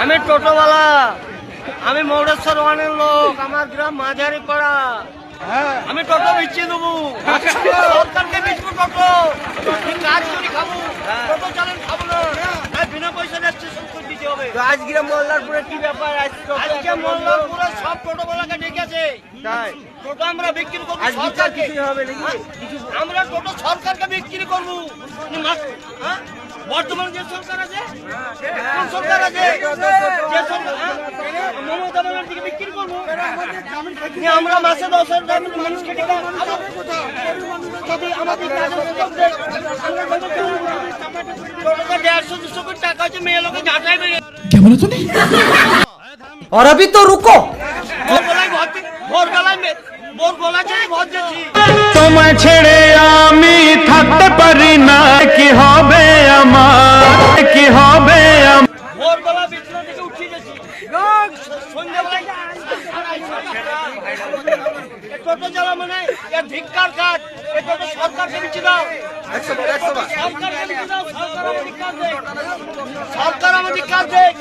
আমি টোটোওয়ালা, আমি মৌরেশ্বর ওয়ানের লোক, আমার গ্রাম মাঝারি পাড়া। আমি টোটো বিচ্ছি দেবো, সরকারকে বেচবো টোটো, কাজ করে খাবো, টোটো চালান খাবো না, বিনা পয়সা রেজিস্ট্রেশন করে দিতে হবে। আজকে মোল্লারপুরে কি ব্যাপার? আজকে মোল্লারপুরে সব টোটোওয়ালাকে ডেকেছে, টোটো আমরা বিক্রি করবো সরকারকে। আমরা টোটো সরকারকে বিক্রি করবো। বর্তমান যে সরকার আছে, কোন সরকার আছে, যে সরকার মমতা ব্যানার্জিকে বিক্রি করবো। আমরা মাসে 10,000 মানুষকে টাকা যদি আমাদের টোটোটা 150-200 কোটি টাকা হচ্ছে, মেয়ে লোকে যাচাই বেরিয়ে। और अभी तो रुको। তোমায় ছেড়ে আমি থাকতে পারি না, কি হবে আমার, কি হবে ভোরবেলা বিছানা থেকে উঠে গেছি, সন্ধ্যাবেলায় টোটো চালা মানে ধিক্কার কাজ। টোটো সরকারকে দিচ্ছি দাও, সরকারকে দিচ্ছি দাও, সরকার আমাদের কাজ দেয়।